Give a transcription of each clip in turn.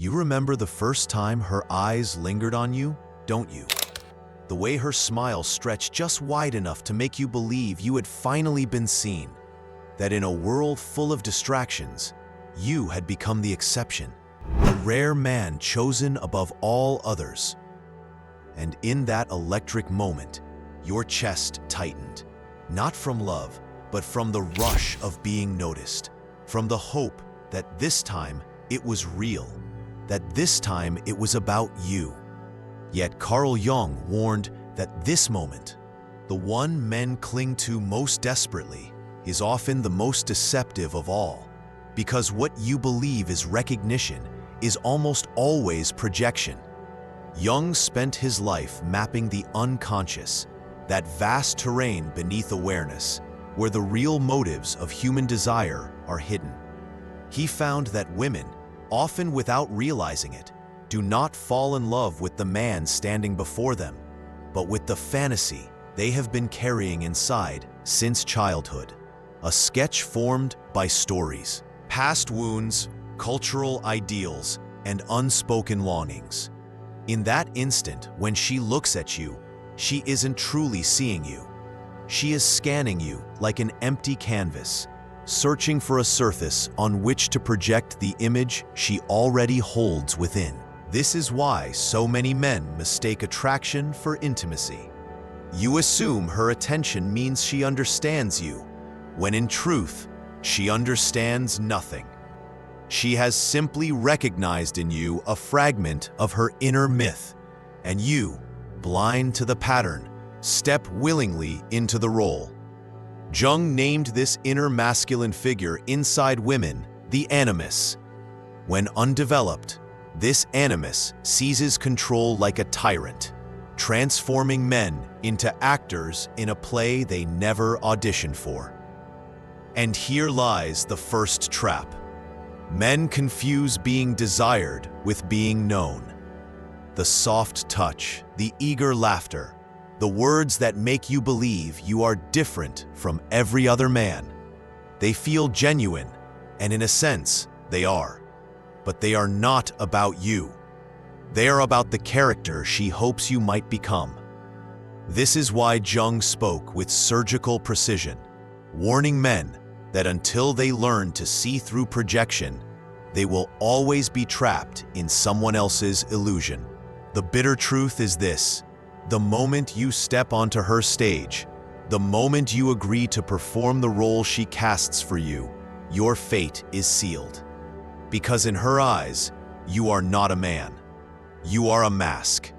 You remember the first time her eyes lingered on you, don't you? The way her smile stretched just wide enough to make you believe you had finally been seen, that in a world full of distractions, you had become the exception, the rare man chosen above all others. And in that electric moment, your chest tightened, not from love, but from the rush of being noticed, from the hope that this time it was real, that this time it was about you. Yet Carl Jung warned that this moment, the one men cling to most desperately, is often the most deceptive of all, because what you believe is recognition is almost always projection. Jung spent his life mapping the unconscious, that vast terrain beneath awareness, where the real motives of human desire are hidden. He found that women, often without realizing it, do not fall in love with the man standing before them, but with the fantasy they have been carrying inside since childhood. A sketch formed by stories, past wounds, cultural ideals, and unspoken longings. In that instant, when she looks at you, she isn't truly seeing you. She is scanning you like an empty canvas, searching for a surface on which to project the image she already holds within. This is why so many men mistake attraction for intimacy. You assume her attention means she understands you, when in truth, she understands nothing. She has simply recognized in you a fragment of her inner myth, and you, blind to the pattern, step willingly into the role. Jung named this inner masculine figure inside women the animus. When undeveloped, this animus seizes control like a tyrant, transforming men into actors in a play they never auditioned for. And here lies the first trap. Men confuse being desired with being known. The soft touch, the eager laughter, the words that make you believe you are different from every other man. They feel genuine, and in a sense, they are. But they are not about you. They are about the character she hopes you might become. This is why Jung spoke with surgical precision, warning men that until they learn to see through projection, they will always be trapped in someone else's illusion. The bitter truth is this: the moment you step onto her stage, the moment you agree to perform the role she casts for you, your fate is sealed. Because in her eyes, you are not a man. You are a mask.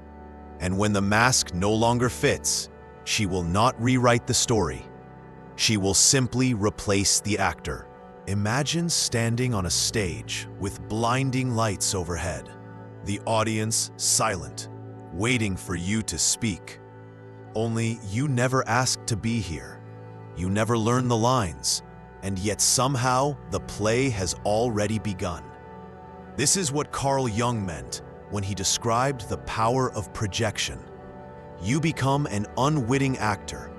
And when the mask no longer fits, she will not rewrite the story. She will simply replace the actor. Imagine standing on a stage with blinding lights overhead, the audience silent, waiting for you to speak. Only you never asked to be here. You never learned the lines, and yet somehow the play has already begun. This is what Carl Jung meant when he described the power of projection. You become an unwitting actor,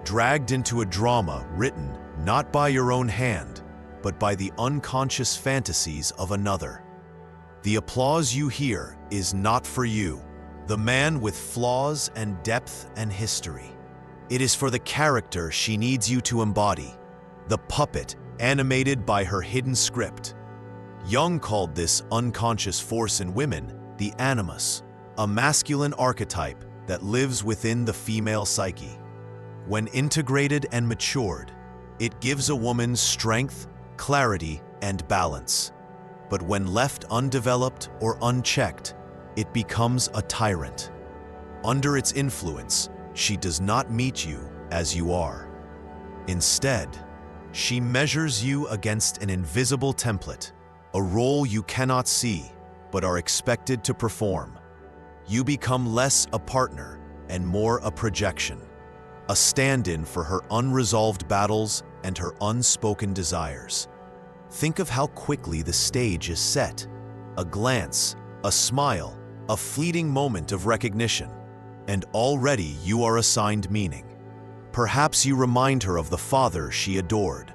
dragged into a drama written not by your own hand, but by the unconscious fantasies of another. The applause you hear is not for you, the man with flaws and depth and history. It is for the character she needs you to embody, the puppet animated by her hidden script. Jung called this unconscious force in women the animus, a masculine archetype that lives within the female psyche. When integrated and matured, it gives a woman strength, clarity, and balance. But when left undeveloped or unchecked, it becomes a tyrant. Under its influence, she does not meet you as you are. Instead, she measures you against an invisible template, a role you cannot see but are expected to perform. You become less a partner and more a projection, a stand-in for her unresolved battles and her unspoken desires. Think of how quickly the stage is set. A glance, a smile, a fleeting moment of recognition, and already you are assigned meaning. Perhaps you remind her of the father she adored,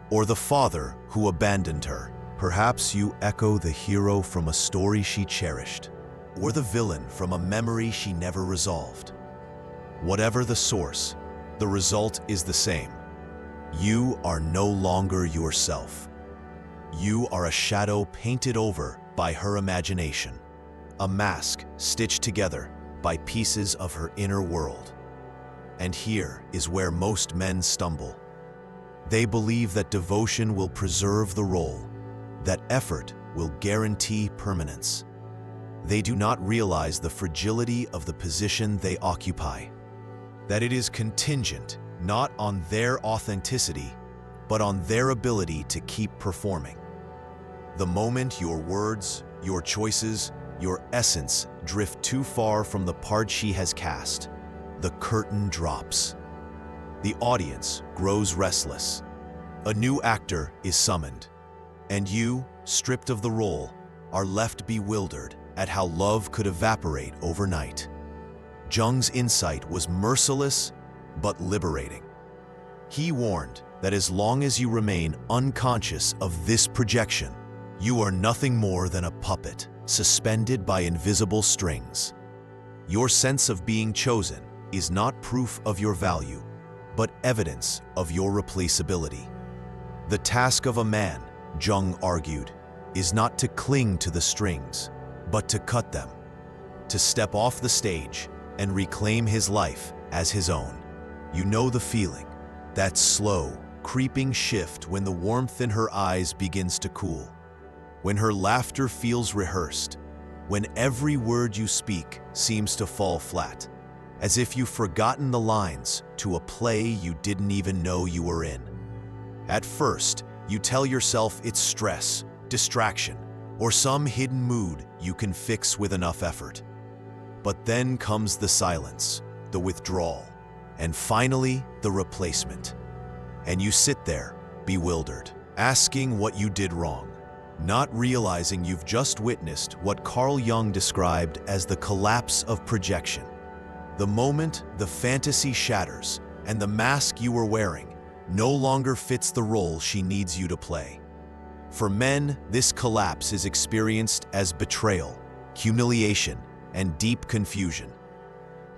or the father who abandoned her. Perhaps you echo the hero from a story she cherished, or the villain from a memory she never resolved. Whatever the source, the result is the same. You are no longer yourself. You are a shadow painted over by her imagination, a mask stitched together by pieces of her inner world. And here is where most men stumble. They believe that devotion will preserve the role, that effort will guarantee permanence. They do not realize the fragility of the position they occupy, that it is contingent not on their authenticity, but on their ability to keep performing. The moment your words, your choices, your essence drift too far from the part she has cast, the curtain drops. The audience grows restless. A new actor is summoned, and you, stripped of the role, are left bewildered at how love could evaporate overnight. Jung's insight was merciless but liberating. He warned that as long as you remain unconscious of this projection, you are nothing more than a puppet suspended by invisible strings. Your sense of being chosen is not proof of your value, but evidence of your replaceability. The task of a man, Jung argued, is not to cling to the strings, but to cut them, to step off the stage and reclaim his life as his own. You know the feeling, that slow, creeping shift when the warmth in her eyes begins to cool, when her laughter feels rehearsed, when every word you speak seems to fall flat, as if you've forgotten the lines to a play you didn't even know you were in. At first, you tell yourself it's stress, distraction, or some hidden mood you can fix with enough effort. But then comes the silence, the withdrawal, and finally the replacement. And you sit there, bewildered, asking what you did wrong, not realizing you've just witnessed what Carl Jung described as the collapse of projection. The moment the fantasy shatters and the mask you were wearing no longer fits the role she needs you to play. For men, this collapse is experienced as betrayal, humiliation, and deep confusion.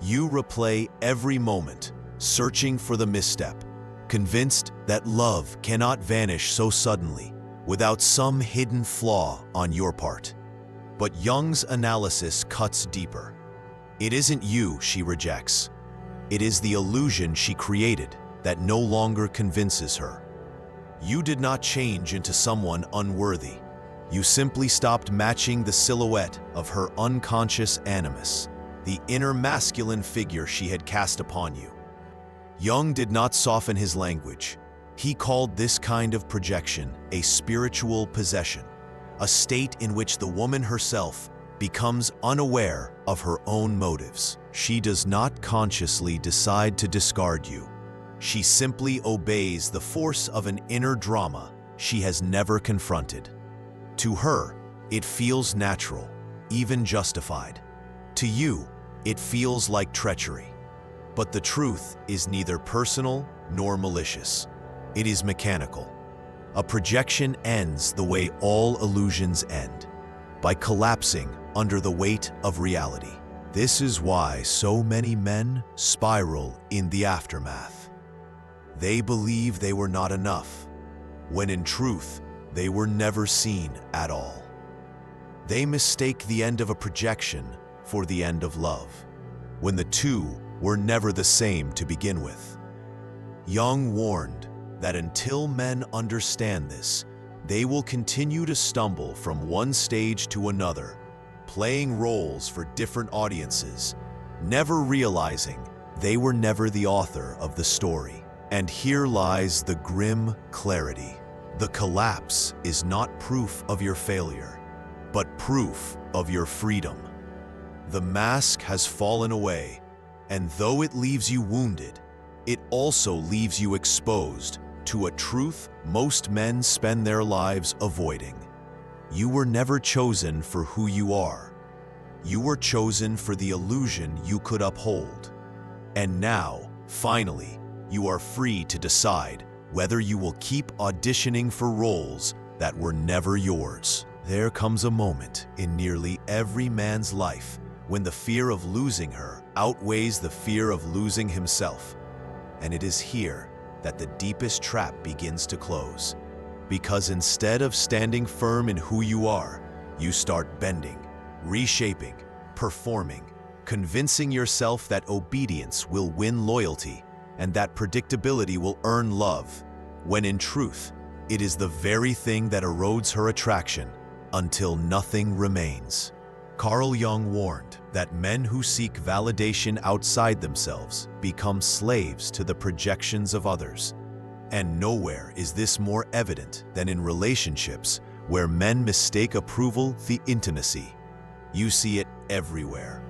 You replay every moment, searching for the misstep, convinced that love cannot vanish so suddenly without some hidden flaw on your part. But Jung's analysis cuts deeper. It isn't you she rejects. It is the illusion she created that no longer convinces her. You did not change into someone unworthy. You simply stopped matching the silhouette of her unconscious animus, the inner masculine figure she had cast upon you. Jung did not soften his language. He called this kind of projection a spiritual possession, a state in which the woman herself becomes unaware of her own motives. She does not consciously decide to discard you. She simply obeys the force of an inner drama she has never confronted. To her, it feels natural, even justified. To you, it feels like treachery. But the truth is neither personal nor malicious. It is mechanical. A projection ends the way all illusions end, by collapsing under the weight of reality. This is why so many men spiral in the aftermath. They believe they were not enough, when in truth, they were never seen at all. They mistake the end of a projection for the end of love, when the two were never the same to begin with. Jung warned that until men understand this, they will continue to stumble from one stage to another, playing roles for different audiences, never realizing they were never the author of the story. And here lies the grim clarity. The collapse is not proof of your failure, but proof of your freedom. The mask has fallen away, and though it leaves you wounded, it also leaves you exposed to a truth most men spend their lives avoiding. You were never chosen for who you are. You were chosen for the illusion you could uphold. And now, finally, you are free to decide whether you will keep auditioning for roles that were never yours. There comes a moment in nearly every man's life when the fear of losing her outweighs the fear of losing himself. And it is here that the deepest trap begins to close. Because instead of standing firm in who you are, you start bending, reshaping, performing, convincing yourself that obedience will win loyalty and that predictability will earn love, when in truth, it is the very thing that erodes her attraction until nothing remains. Carl Jung warned that men who seek validation outside themselves become slaves to the projections of others. And nowhere is this more evident than in relationships where men mistake approval for intimacy. You see it everywhere.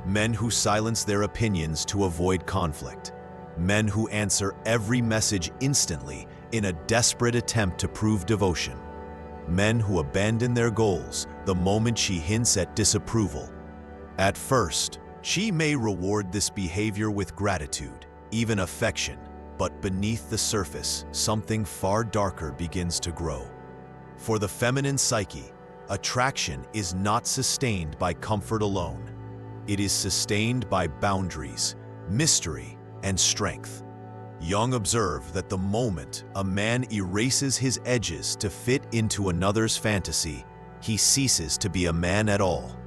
Men who silence their opinions to avoid conflict. Men who answer every message instantly in a desperate attempt to prove devotion. Men who abandon their goals the moment she hints at disapproval. At first, she may reward this behavior with gratitude, even affection, but beneath the surface, something far darker begins to grow. For the feminine psyche, attraction is not sustained by comfort alone. It is sustained by boundaries, mystery, and strength. Jung observed that the moment a man erases his edges to fit into another's fantasy, he ceases to be a man at all.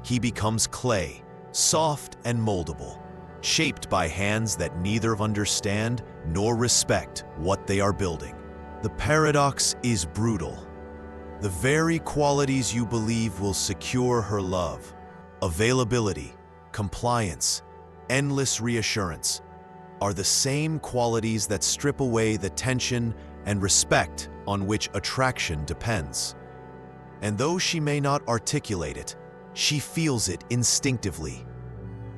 He becomes clay, soft and moldable, shaped by hands that neither understand nor respect what they are building. The paradox is brutal. The very qualities you believe will secure her love, availability, compliance, endless reassurance, are the same qualities that strip away the tension and respect on which attraction depends. And though she may not articulate it, she feels it instinctively.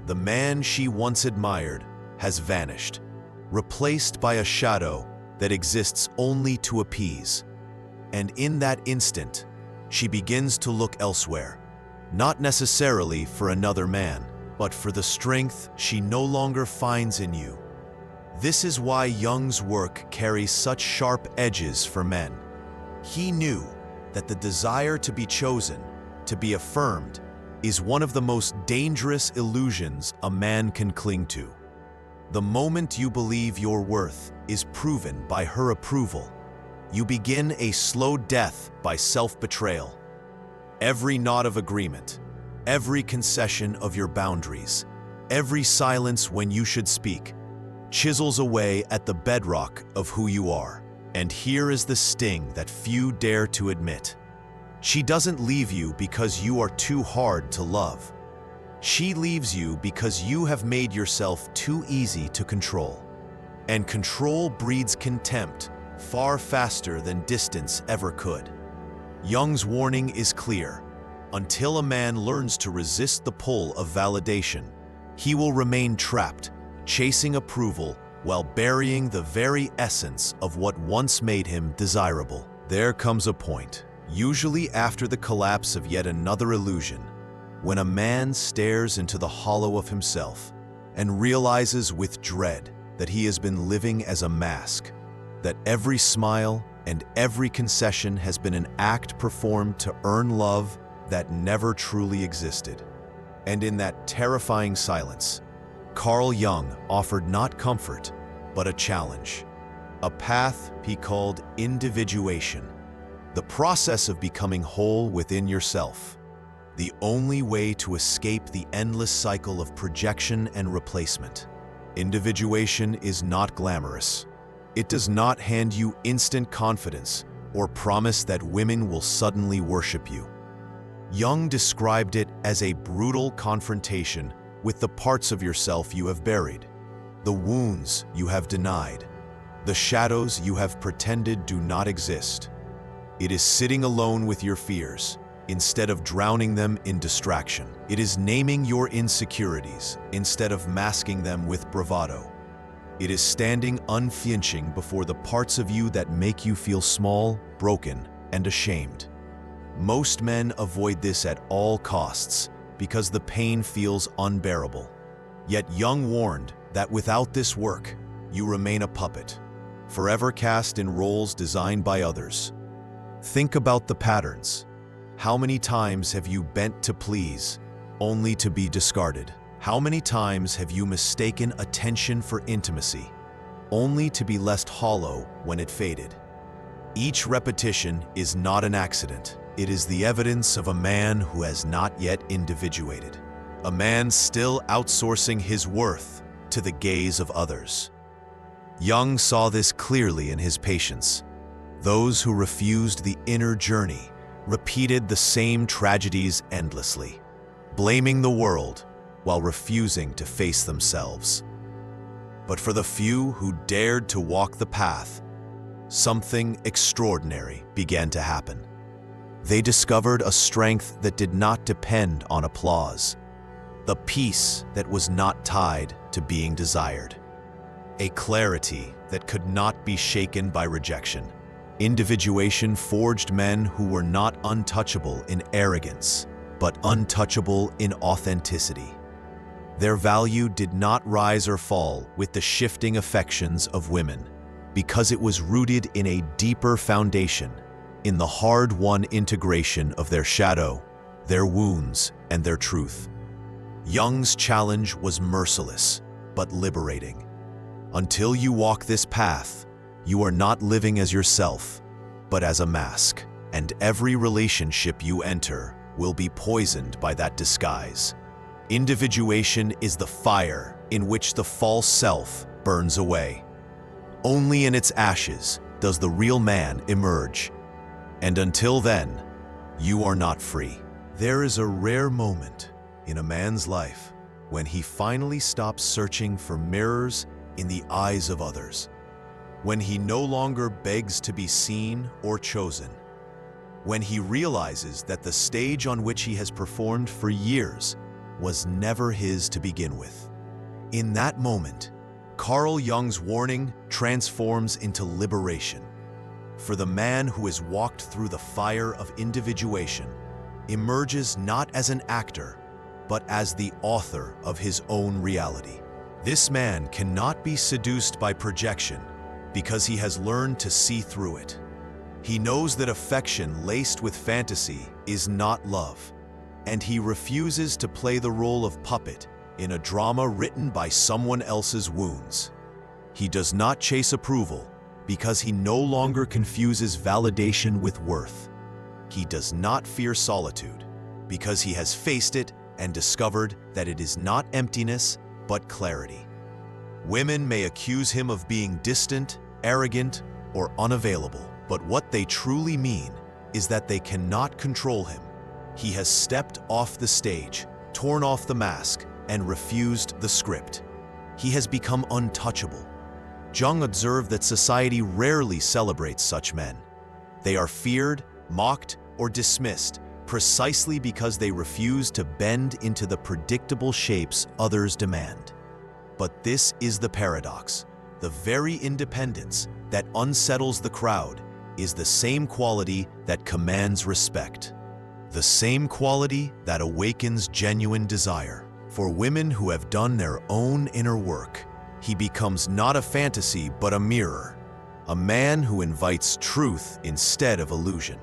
The man she once admired has vanished, replaced by a shadow that exists only to appease. And in that instant, she begins to look elsewhere, not necessarily for another man, but for the strength she no longer finds in you. This is why Jung's work carries such sharp edges for men. He knew that the desire to be chosen, to be affirmed, is one of the most dangerous illusions a man can cling to. The moment you believe your worth is proven by her approval, you begin a slow death by self-betrayal. Every nod of agreement, every concession of your boundaries, every silence when you should speak, chisels away at the bedrock of who you are. And here is the sting that few dare to admit. She doesn't leave you because you are too hard to love. She leaves you because you have made yourself too easy to control. And control breeds contempt far faster than distance ever could. Jung's warning is clear. Until a man learns to resist the pull of validation, he will remain trapped, chasing approval while burying the very essence of what once made him desirable. There comes a point, usually after the collapse of yet another illusion, when a man stares into the hollow of himself and realizes with dread that he has been living as a mask, that every smile and every concession has been an act performed to earn love that never truly existed. And in that terrifying silence, Carl Jung offered not comfort, but a challenge, a path he called individuation, the process of becoming whole within yourself, the only way to escape the endless cycle of projection and replacement. Individuation is not glamorous. It does not hand you instant confidence or promise that women will suddenly worship you. Jung described it as a brutal confrontation with the parts of yourself you have buried, the wounds you have denied, the shadows you have pretended do not exist. It is sitting alone with your fears, instead of drowning them in distraction. It is naming your insecurities, instead of masking them with bravado. It is standing unflinching before the parts of you that make you feel small, broken, and ashamed. Most men avoid this at all costs, because the pain feels unbearable. Yet Jung warned that without this work, you remain a puppet, forever cast in roles designed by others. Think about the patterns. How many times have you bent to please, only to be discarded? How many times have you mistaken attention for intimacy, only to be left hollow when it faded? Each repetition is not an accident. It is the evidence of a man who has not yet individuated. A man still outsourcing his worth to the gaze of others. Jung saw this clearly in his patients. Those who refused the inner journey repeated the same tragedies endlessly, blaming the world while refusing to face themselves. But for the few who dared to walk the path, something extraordinary began to happen. They discovered a strength that did not depend on applause, the peace that was not tied to being desired, a clarity that could not be shaken by rejection. Individuation forged men who were not untouchable in arrogance, but untouchable in authenticity. Their value did not rise or fall with the shifting affections of women, because it was rooted in a deeper foundation, in the hard-won integration of their shadow, their wounds, and their truth. Jung's challenge was merciless, but liberating. Until you walk this path, you are not living as yourself, but as a mask, and every relationship you enter will be poisoned by that disguise. Individuation is the fire in which the false self burns away. Only in its ashes does the real man emerge. And until then, you are not free. There is a rare moment in a man's life when he finally stops searching for mirrors in the eyes of others, when he no longer begs to be seen or chosen, when he realizes that the stage on which he has performed for years was never his to begin with. In that moment, Carl Jung's warning transforms into liberation. For the man who has walked through the fire of individuation emerges not as an actor, but as the author of his own reality. This man cannot be seduced by projection because he has learned to see through it. He knows that affection laced with fantasy is not love, and he refuses to play the role of puppet in a drama written by someone else's wounds. He does not chase approval because he no longer confuses validation with worth. He does not fear solitude because he has faced it and discovered that it is not emptiness, but clarity. Women may accuse him of being distant, arrogant, or unavailable, but what they truly mean is that they cannot control him. He has stepped off the stage, torn off the mask, and refused the script. He has become untouchable. Jung observed that society rarely celebrates such men. They are feared, mocked, or dismissed precisely because they refuse to bend into the predictable shapes others demand. But this is the paradox. The very independence that unsettles the crowd is the same quality that commands respect. The same quality that awakens genuine desire. For women who have done their own inner work, he becomes not a fantasy but a mirror, a man who invites truth instead of illusion.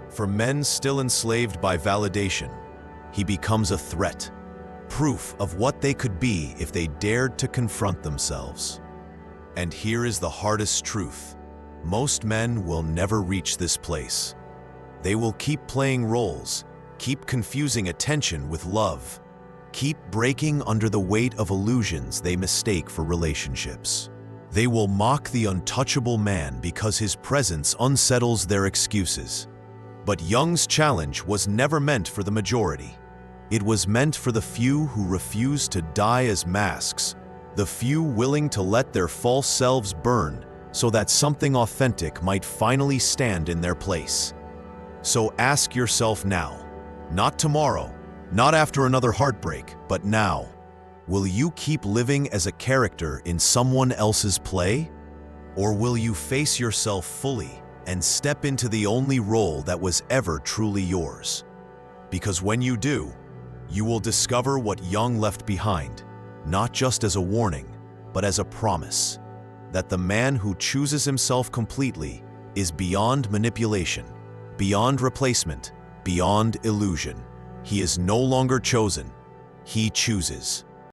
For men still enslaved by validation, he becomes a threat, proof of what they could be if they dared to confront themselves. And here is the hardest truth. Most men will never reach this place. They will keep playing roles, keep confusing attention with love, keep breaking under the weight of illusions they mistake for relationships. They will mock the untouchable man because his presence unsettles their excuses. But Jung's challenge was never meant for the majority. It was meant for the few who refused to die as masks, the few willing to let their false selves burn so that something authentic might finally stand in their place. So ask yourself now, not tomorrow, not after another heartbreak, but now. Will you keep living as a character in someone else's play? Or will you face yourself fully and step into the only role that was ever truly yours? Because when you do, you will discover what Jung left behind, not just as a warning, but as a promise, that the man who chooses himself completely is beyond manipulation, beyond replacement, beyond illusion. He is no longer chosen. He chooses.